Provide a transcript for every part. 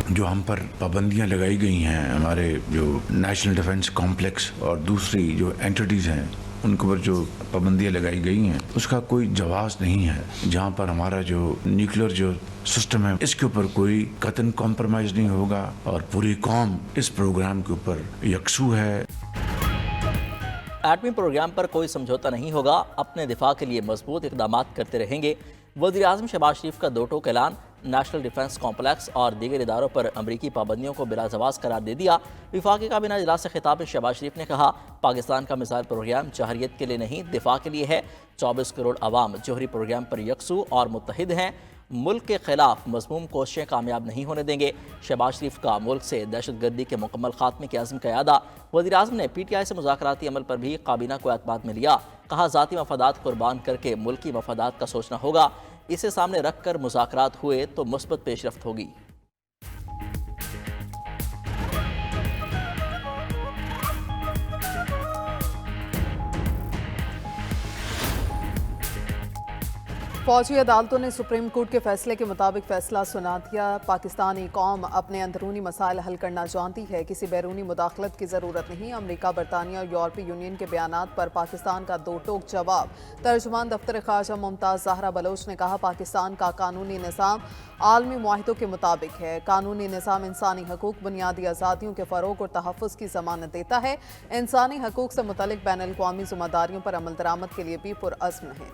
जो हम पर पाबंदियां लगाई गई हैं, हमारे जो नेशनल डिफेंस कॉम्प्लेक्स और दूसरी जो एंटिटीज़ हैं उनके ऊपर जो पाबंदियां लगाई गई हैं, उसका कोई जवाब नहीं है। जहाँ पर हमारा जो न्यूक्लियर जो सिस्टम है, इसके ऊपर कोई कतन कॉम्प्रोमाइज़ नहीं होगा और पूरी कौम इस प्रोग्राम के ऊपर यकसू है। एटमी प्रोग्राम पर कोई समझौता नहीं होगा, अपने दिफा के लिए मजबूत इकदाम करते रहेंगे। वज़ीर-ए-आज़म शहबाज शरीफ का दो टोक ऐलान, नेशनल डिफेंस कॉम्प्लेक्स और दीगर इदारों पर अमरीकी पाबंदियों को बिलाजवाज़ करार दे दिया। विफाकी काबीना इजलास से खिताब में शहबाज शरीफ ने कहा, पाकिस्तान का मिसाइल प्रोग्राम जहरियत के लिए नहीं, दिफा के लिए है। 24 करोड़ अवाम जौहरी प्रोग्राम पर यकसू और मुत्तहिद हैं। मुल्क के खिलाफ मज़मूम कोशिशें कामयाब नहीं होने देंगे। शहबाज शरीफ का मुल्क से दहशतगर्दी के मुकम्मल खात्मे के अज़्म का यादा। वज़ीर-ए-आज़म ने PTI से मुज़ाकराती अमल पर भी काबीना को एतमाद में लिया। कहा, ज़ाती मफादात कुर्बान करके मुल्की मफादात का सोचना होगा। इसे सामने रख कर मुज़ाकरात हुए तो मुस्बत पेशरफ्त होगी। फौजी अदालतों ने सुप्रीम कोर्ट के फैसले के मुताबिक फैसला सुना दिया। पाकिस्तानी कौम अपने अंदरूनी मसाइल हल करना जानती है, किसी बैरूनी मुदाखलत की ज़रूरत नहीं। अमरीका, बरतानिया और यूरोपीय यूनियन के बयानात पर पाकिस्तान का दो टोक जवाब। तर्जुमान दफ्तर ख़ारजा मुमताज़ ज़हरा बलोच ने कहा, पाकिस्तान का कानूनी निज़ाम आलमी मुआहिदों के मुताबिक है। कानूनी निज़ाम इंसानी हकूक़, बुनियादी आज़ादियों के फ़रोग़ और तहफ़्फ़ुज़ की ज़मानत देता है। इंसानी हकूक़ से मुतल्लिक़ बैनुल अक़वामी ज़िम्मेदारियों पर अमल दरामद के लिए भी पुरअज़्म है।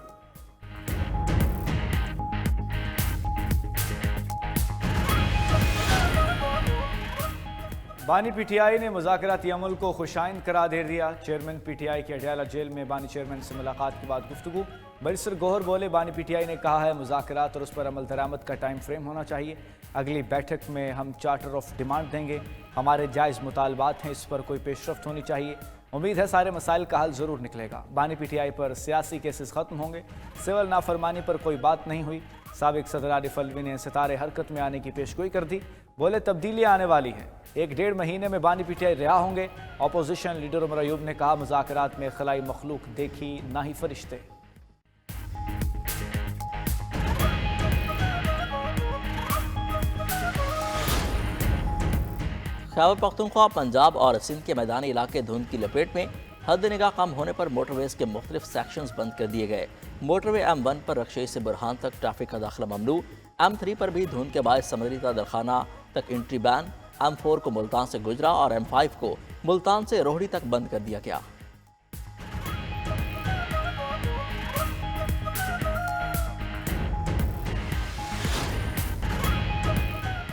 बानी PTI ने मुज़ाकराती अमल को खुशाइन करार दे दिया। चेयरमैन PTI की अडयाला जेल में बानी चेयरमैन से मुलाकात के बाद गुफ्तगू। बैरिस्टर गौहर बोले, बानी PTI ने कहा है मुज़ाकरात और उस पर अमल दरामद का टाइम फ्रेम होना चाहिए। अगली बैठक में हम चार्टर ऑफ डिमांड देंगे। हमारे जायज़ मुतालबात हैं, इस पर कोई पेशरफ्त होनी चाहिए। उम्मीद है सारे मसाइल का हल ज़रूर निकलेगा। बानी PTI पर सियासी केसेस ख़त्म होंगे। सिविल नाफरमानी पर कोई बात नहीं हुई। साबिक सदर आरिफ अलवी ने सितारे हरकत में आने की पेशगोई कर दी। बोले, तब्दीलियाँ आने वाली हैं, 1-1.5 महीने में बानी PTI रिहा होंगे। अपोजिशन लीडर उमर अयूब ने कहा, मुज़ाकरात में खलाई मखलूक देखी ना ही फरिश्ते। खैबर पख्तूनख्वा, पंजाब और सिंध के मैदानी इलाके धुंध की लपेट में। हद निगाह कम होने पर मोटरवेज के मुख्तलिफ सेक्शंस बंद कर दिए गए। मोटरवे M1 पर रक्षे से बुरहान तक ट्रैफिक का दाखिला ममनू। M3 पर भी धुंध के बायस समंदरी दरखाना तक एंट्री बैन। M4 को मुल्तान से गुजरा और M5 को मुल्तान से रोहड़ी तक बंद कर दिया गया।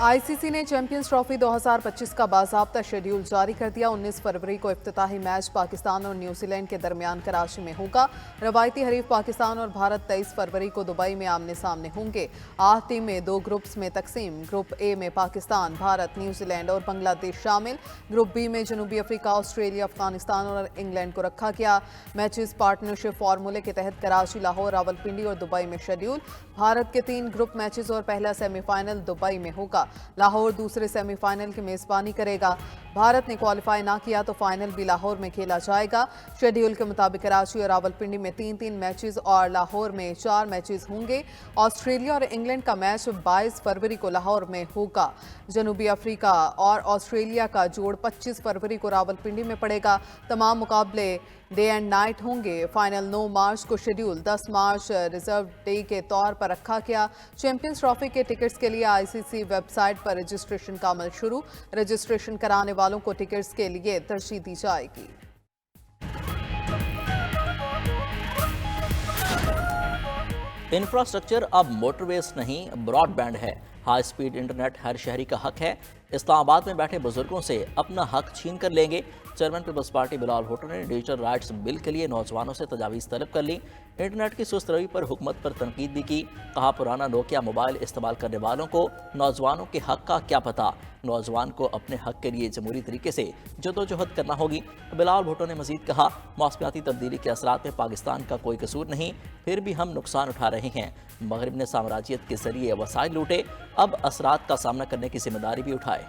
ICC ने चैंपियंस ट्रॉफी 2025 का बाज़ाब्ता शेड्यूल जारी कर दिया। 19 फरवरी को इफ्तिताही मैच पाकिस्तान और न्यूजीलैंड के दरमियान कराची में होगा। रवायती हरीफ पाकिस्तान और भारत 23 फरवरी को दुबई में आमने सामने होंगे। 8 टीमें 2 ग्रुप्स में तकसीम। ग्रुप ए में पाकिस्तान, भारत, न्यूजीलैंड और बांग्लादेश शामिल। ग्रुप बी में जनूबी अफ्रीका, ऑस्ट्रेलिया, अफगानिस्तान और इंग्लैंड को रखा गया। मैचेस पार्टनरशिप फार्मूले के तहत कराची, लाहौर, रावलपिंडी और दुबई में शेड्यूल। भारत के 3 ग्रुप मैचेस और पहला सेमीफाइनल दुबई में होगा। लाहौर दूसरे सेमीफाइनल की मेज़बानी करेगा। भारत ने क्वालिफाई ना किया तो फाइनल भी लाहौर में खेला जाएगा। शेड्यूल के मुताबिक कराची और रावलपिंडी में 3-3 मैचेस और लाहौर में 4 मैचेस होंगे। ऑस्ट्रेलिया और इंग्लैंड का मैच 22 फरवरी को लाहौर में होगा। जनूबी अफ्रीका और ऑस्ट्रेलिया का जोड़ 25 फरवरी को रावलपिंडी में पड़ेगा। तमाम मुकाबले डे एंड नाइट होंगे। फाइनल 9 मार्च को शेड्यूल। 10 मार्च रिजर्व डे के तौर पर रखा गया। चैंपियंस ट्रॉफी के टिकट्स के लिए ICC वेबसाइट पर रजिस्ट्रेशन का अमल शुरू। रजिस्ट्रेशन कराने वालों को टिकट्स के लिए तरजीह दी जाएगी। इंफ्रास्ट्रक्चर अब मोटरवेज नहीं, ब्रॉडबैंड है। हाई स्पीड इंटरनेट हर शहरी का हक है। इस्लामाबाद में बैठे बुजुर्गों से अपना हक छीन कर लेंगे। Chairman People's Party Bilawal Bhutto ने डिजिटल राइट्स बिल के लिए नौजवानों से तजावीज़ तलब कर ली। इंटरनेट की सुस्त रवि पर हुकूमत पर तनकीद भी की। कहा, पुराना नोकिया मोबाइल इस्तेमाल करने वालों को नौजवानों के हक का क्या पता। नौजवान को अपने हक के लिए जमहूरी तरीके से जदोजहद करना होगी। बिलावल भुट्टो ने मजीद कहा, मौसमियाती तब्दीली के असरात में पाकिस्तान का कोई कसूर नहीं, फिर भी हम नुकसान उठा रहे हैं। मगरिब ने साम्राज्यत के जरिए वसाइल लूटे, अब असरात का सामना करने की जिम्मेदारी भी उठाए।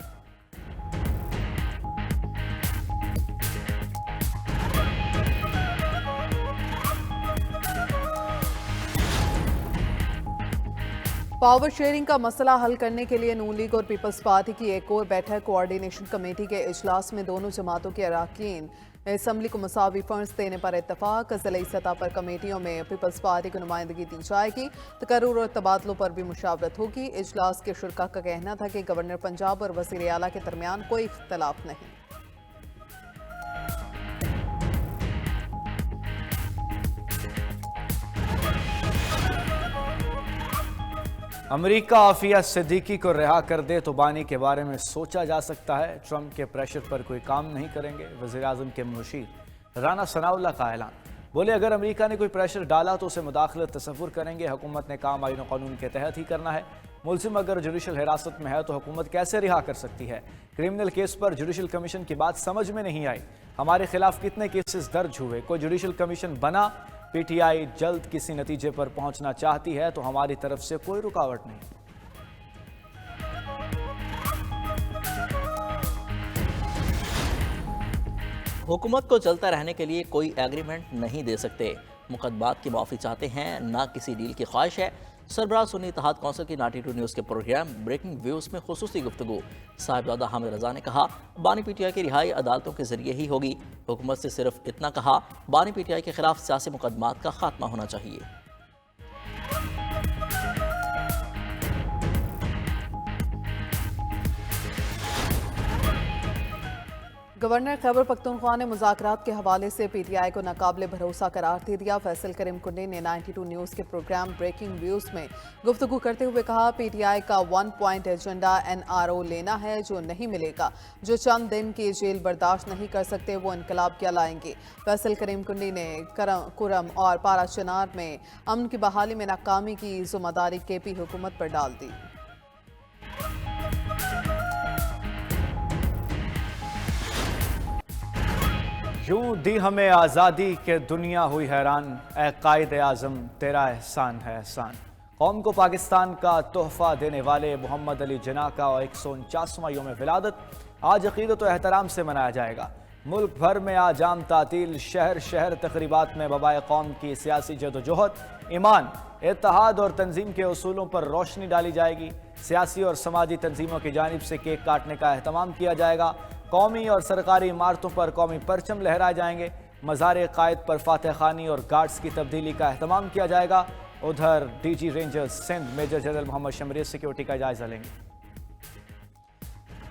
पावर शेयरिंग का मसला हल करने के लिए नून लीग और पीपल्स पार्टी की एक और बैठक कोऑर्डिनेशन कमेटी के इजलास में दोनों जमातों के अरकान असम्बली को मसावी फंड्स देने पर इत्तफाक। ज़िली सतह पर कमेटियों में पीपल्स पार्टी को नुमाइंदगी दी जाएगी। तकर्रुर और तबादलों पर भी मुशावरत होगी। इजलास के शुरका का कहना था कि गवर्नर पंजाब और वज़ीर आला के दरमियान कोई इख्तलाफ नहीं। अमेरिका आफिया सिद्दीकी को रिहा कर दे तो बानी के बारे में सोचा जा सकता है। ट्रंप के प्रेशर पर कोई काम नहीं करेंगे। वज़ीर आज़म के मुशीर राना सनाउल्लाह का ऐलान। बोले, अगर अमेरिका ने कोई प्रेशर डाला तो उसे मुदाखलत तसव्वुर करेंगे। हुकूमत ने काम आईन कानून के तहत ही करना है। मुलजिम अगर जुडिशल हिरासत में है तो हुकूमत कैसे रिहा कर सकती है। क्रिमिनल केस पर जुडिशल कमीशन की बात समझ में नहीं आई। हमारे खिलाफ कितने केसेस दर्ज हुए, कोई जुडिशल कमीशन बना। पीटीआई जल्द किसी नतीजे पर पहुंचना चाहती है तो हमारी तरफ से कोई रुकावट नहीं। हुकूमत को चलता रहने के लिए कोई एग्रीमेंट नहीं दे सकते। मुकदमात की माफ़ी चाहते हैं, ना किसी डील की ख्वाहिश है। सरबराह सुन्नी इत्तेहाद कौंसिल की 92 न्यूज़ के प्रोग्राम ब्रेकिंग व्यूज़ में खुसूसी गुफ्तगू। साहिबजादा हामिद रजा ने कहा, बानी पीटीआई की रिहाई अदालतों के जरिए ही होगी। हुकूमत से सिर्फ इतना कहा, बानी पीटीआई के खिलाफ सियासी मुकदमात का खात्मा होना चाहिए। गवर्नर खैबर पख्तूनख्वा ने मुज़ाकरात के हवाले से पीटीआई को नाकाबिले भरोसा करार दे दिया। फैसल करीम कुंडी ने 92 न्यूज़ के प्रोग्राम ब्रेकिंग व्यूज़ में गुफ्तगू करते हुए कहा, पीटीआई का 1 पॉइंट एजेंडा एनआरओ लेना है, जो नहीं मिलेगा। जो चंद दिन की जेल बर्दाश्त नहीं कर सकते वो इनकलाब क्या लाएंगे। फैसल करीम कुंडी ने कुरम और पारा चनार में अमन की बहाली में नाकामी की जिम्मेदारी केपी हुकूमत पर डाल दी। यूं दी हमें आज़ादी के दुनिया हुई हैरान, ए कायद आज़म तेरा एहसान है एहसान। कौम को पाकिस्तान का तोहफा देने वाले मोहम्मद अली जिन्ना का 149वां यौम विलादत आज अक़ीदत व एहतराम से मनाया जाएगा। मुल्क भर में आज जाम तातील, शहर शहर तकरीबात में बबाए कौम की सियासी जदोजहद, ईमान, इत्तेहाद और तंजीम के उसूलों पर रोशनी डाली जाएगी। सियासी और समाजी तंजीमों की जानिब से केक काटने का एहतमाम किया जाएगा। कौमी और सरकारी इमारतों पर कौमी परचम लहराए जाएंगे। मज़ार कायद पर फातह खानी और गार्ड्स की तब्दीली का एहतमाम किया जाएगा। उधर DG Rangers Sindh major general Mohammad शमरीर सिक्योरिटी का जायजा लेंगे।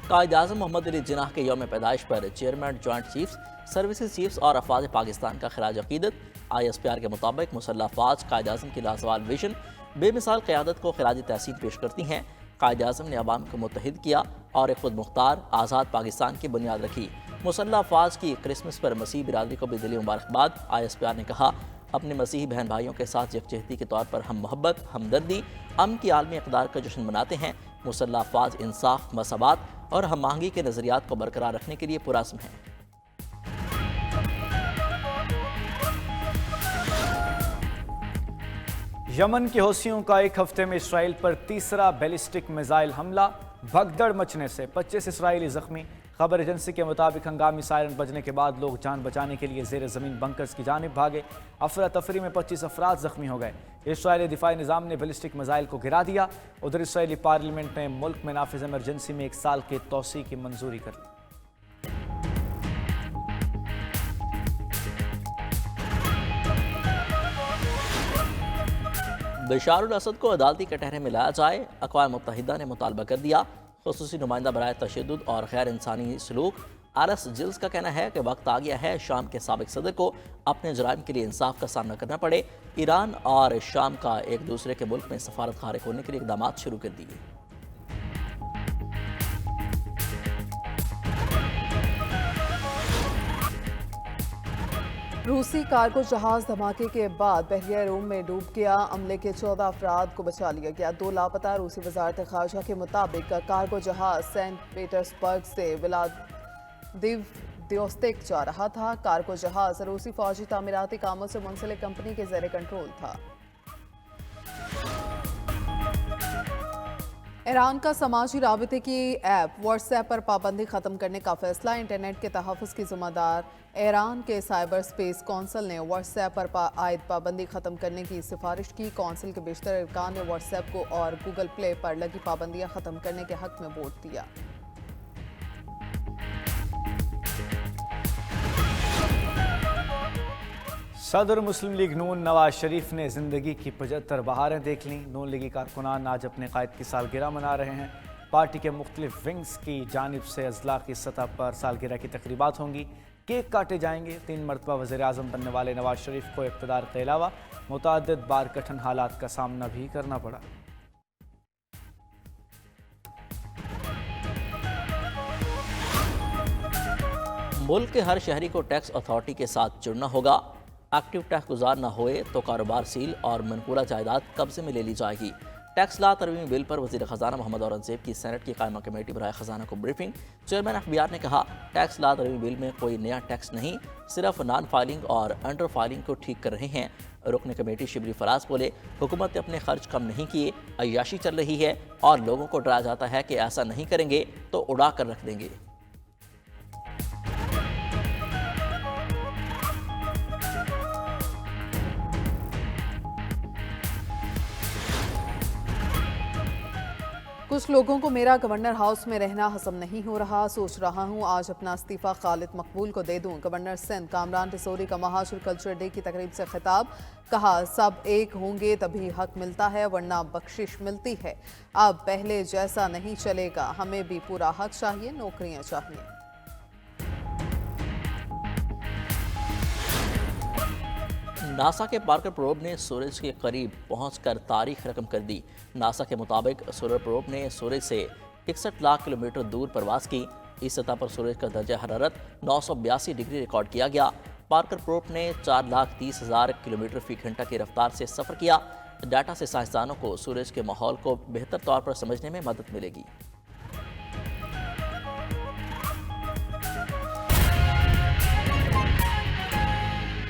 कायद आज़म मोहम्मद अली जिन्ना के यौम पैदाइश पर chairman joint chiefs, services chiefs और अफवाज पाकिस्तान का खिराज अकीदत। ISPR के मुताबिक मुसल्लह अफवाज कायद आज़म की लाजवाल विजन, बेमिसाल क़यादत को खिराज तहसीन पेश करती हैं। कायद आज़म ने अवाम को मुत्तहिद किया और एक खुद मुख्तार आज़ाद पाकिस्तान की बुनियाद रखी। मुसल्लह अफवाज की क्रिसमस पर मसीह बिरादरी को भी दिली मुबारकबाद। ISPR ने कहा, अपने मसीही बहन भाइयों के साथ यकजहती के तौर पर हम मोहब्बत, हमदर्दी, अमन की आलमी इक़दार का जश्न मनाते हैं। मुसल्लह अफवाज इंसाफ, मसावात और हम आहंगी के नज़रियात को बरकरार रखने के लिए पुरअज़्म हैं। यमन के हौसियों का एक हफ्ते में इसराइल पर तीसरा बैलिस्टिक मिसाइल हमला, भगदड़ मचने से 25 इसराइली जख्मी। खबर एजेंसी के मुताबिक हंगामी सायरन बजने के बाद लोग जान बचाने के लिए जेर ज़मीन बंकर्स की जानिब भागे। अफरा तफरी में 25 अफराद जख्मी हो गए। इसराइली दिफाई निज़ाम ने बैलिस्टिक मिसाइल को गिरा दिया। उधर इसराइली पार्लियामेंट ने मुल्क में नाफिज इमरजेंसी में 1 साल के तोसी की मंजूरी कर दी। बशार अल असद को अदालती कटहरे में लाया जाए, अक़वाम मुत्तहिदा ने मुतालबा कर दिया। खुसूसी नुमाइंदा बराए तशद्दुद और गैर इंसानी सलूक आरएस जिल्स का कहना है कि वक्त आ गया है शाम के साबिक सदर को अपने जराइम के लिए इंसाफ का सामना करना पड़े। ईरान और शाम का एक दूसरे के मुल्क में सफारत खारिज होने के लिए इक़दामात शुरू कर दिए। रूसी कार्गो जहाज धमाके के बाद बहरिया रूम में डूब गया। अमले के 14 अफराद को बचा लिया गया। 2 लापता। रूसी वजारत खारजा के मुताबिक कार्गो जहाज सेंट पीटर्सबर्ग से व्लादिवोस्तोक जा रहा था। कार्गो जहाज रूसी फौजी तामीराती कामों से मुंसलिक कंपनी के जेर कंट्रोल था। ईरान का समाजी राबते की ऐप व्हाट्सएप पर पाबंदी खत्म करने का फैसला। इंटरनेट के तहफ़्फ़ुज़ की जिम्मेदार ईरान के साइबर स्पेस कौंसिल ने व्हाट्सएप पर आयद पाबंदी खत्म करने की सिफारिश की। कौंसिल के बेशतर अरकान ने व्हाट्सएप को और गूगल प्ले पर लगी पाबंदियां खत्म करने के हक में वोट दिया। सदर मुस्लिम लीग नून नवाज शरीफ ने ज़िंदगी की 75 बहारें देख लीं। नून लीगी कारकुनान आज अपने कायद की सालगिरह मना रहे हैं। पार्टी के मुख्तलिफ विंग्स की जानिब से अजला की सतह पर सालगिरह की तकरीबात होंगी, केक काटे जाएंगे। 3 मरतबा वज़ीर आज़म बनने वाले नवाज शरीफ को इक़्तिदार के अलावा मुतअद्दिद बार कठिन हालात का सामना भी करना पड़ा। मुल्क के हर शहरी को टैक्स अथॉरिटी के साथ जुड़ना होगा। एक्टिव टैक्स गुजार न होए तो कारोबार सील और मनकूला जायदाद कब्जे में ले ली जाएगी। टैक्स ला तरमीमी बिल पर वज़ीर ख़जाना मोहम्मद औरंगज़ेब की सेनेट की कायमा कमेटी बराए ख़जाना को ब्रीफिंग। चेयरमैन एफबीआर ने कहा, टैक्स ला तरमीमी बिल में कोई नया टैक्स नहीं, सिर्फ नॉन फाइलिंग और अंडर फाइलिंग को ठीक कर रहे हैं। रुकन कमेटी शिबली फराज बोले, हुकूमत ने अपने खर्च कम नहीं किए, अय्याशी चल रही है और लोगों को डराया जाता है कि ऐसा नहीं करेंगे तो उड़ा कर रख देंगे। कुछ लोगों को मेरा गवर्नर हाउस में रहना हजम नहीं हो रहा, सोच रहा हूं आज अपना इस्तीफा खालिद मकबूल को दे दूं। गवर्नर सिंध कामरान टिसोरी का महाशुर कल्चर डे की तकरीब से खिताब। कहा, सब एक होंगे तभी हक मिलता है वरना बख्शिश मिलती है। अब पहले जैसा नहीं चलेगा, हमें भी पूरा हक चाहिए, नौकरियां चाहिए। नासा के पार्कर प्रोब ने सूरज के करीब पहुंचकर तारीख रकम कर दी। नासा के मुताबिक सोलर प्रोब ने सूरज से 61 लाख किलोमीटर दूर परवास की। इस सतह पर सूरज का दर्जा हरारत 982 डिग्री रिकॉर्ड किया गया। पार्कर प्रोब ने 4,30,000 किलोमीटर फी घंटा की रफ्तार से सफ़र किया। डाटा से साइंसदानों को सूरज के माहौल को बेहतर तौर पर समझने में मदद मिलेगी।